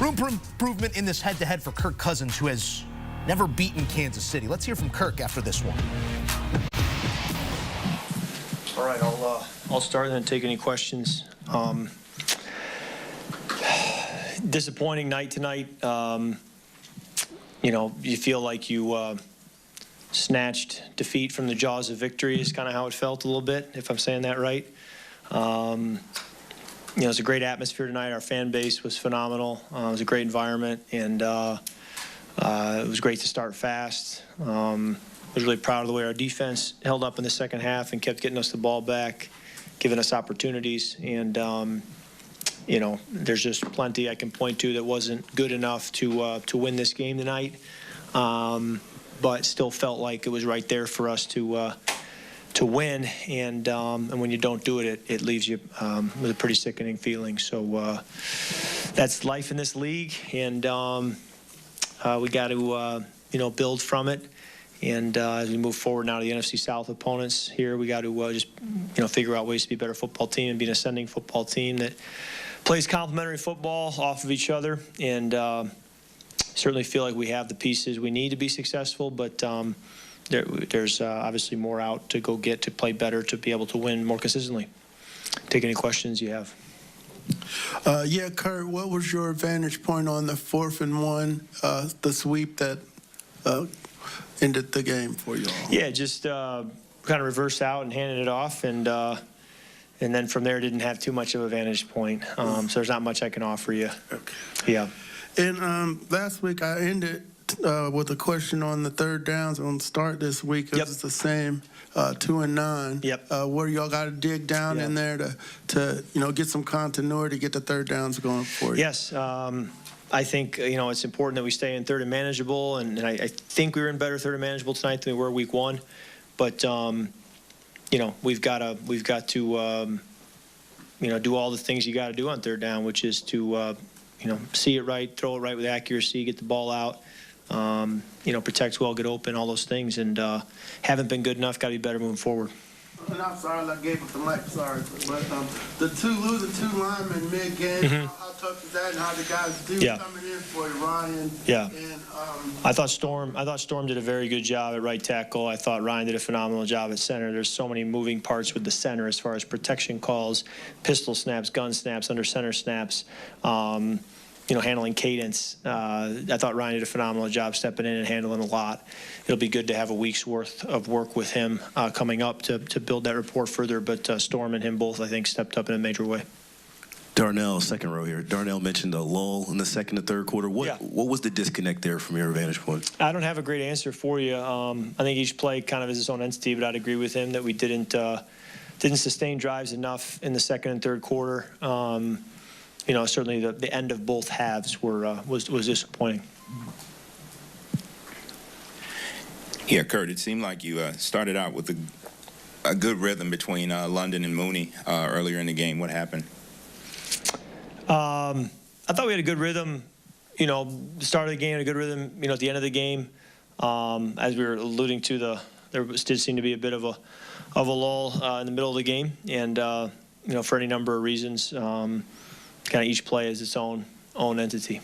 Room for improvement in this head-to-head for Kirk Cousins, who has never beaten Kansas City. Let's hear from Kirk after this one. All right, I'll start and then take any questions. Disappointing night tonight. You know, you feel like you snatched defeat from the jaws of victory is kind of how it felt a little bit, if I'm saying that right. You know, it's a great atmosphere tonight. Our fan base was phenomenal. It was a great environment, and it was great to start fast. I was really proud of the way our defense held up in the second half and kept getting us the ball back, giving us opportunities. And, you know, there's just plenty I can point to that wasn't good enough to win this game tonight, but still felt like it was right there for us to win. And when you don't do it, it leaves you with a pretty sickening feeling. So that's life in this league, and we got to, you know, build from it. And as we move forward now to the NFC South opponents here, we got to just, you know, figure out ways to be a better football team and be an ascending football team that plays complementary football off of each other. And certainly feel like we have the pieces we need to be successful, but there's obviously more out to go get to play better, to be able to win more consistently. Take any questions you have. Yeah, Kurt, what was your vantage point on the 4th and 1, the sweep that ended the game for you all? Yeah, just kind of reversed out and handed it off, and then from there didn't have too much of a vantage point. So there's not much I can offer you. Okay. Yeah. And last week I ended with a question on the third downs on start this week. It's the same, 2 and 9. Yep. Where y'all got to dig down in there to you know, get some continuity, get the third downs going for you. Yes. I think, you know, it's important that we stay in third and manageable, and I think we were in better third and manageable tonight than we were week 1. But you know, we've got to you know, do all the things you got to do on third down, which is to you know, see it right, throw it right with accuracy, get the ball out, you know, protect well, get open, all those things, and haven't been good enough. Got to be better moving forward. And I'm sorry I gave up the mic, sorry. But losing 2 linemen mid-game, how tough is that, and how the guys do coming in for you, Ryan? Yeah. And, I thought Storm did a very good job at right tackle. I thought Ryan did a phenomenal job at center. There's so many moving parts with the center as far as protection calls, pistol snaps, gun snaps, under center snaps. You know, handling cadence. I thought Ryan did a phenomenal job stepping in and handling a lot. It'll be good to have a week's worth of work with him coming up to build that rapport further. But Storm and him both, I think, stepped up in a major way. Darnell, second row here. Darnell mentioned a lull in the second and third quarter. What was the disconnect there from your vantage point? I don't have a great answer for you. I think each play kind of is its own entity, but I'd agree with him that we didn't sustain drives enough in the second and third quarter. You know, certainly the end of both halves was disappointing. Yeah, Kurt, it seemed like you started out with a good rhythm between London and Mooney earlier in the game. What happened? I thought we had a good rhythm, you know, the start of the game, a good rhythm, you know, at the end of the game. As we were alluding to, there did seem to be a bit of a lull in the middle of the game, and you know, for any number of reasons. Kind of each play is its own entity.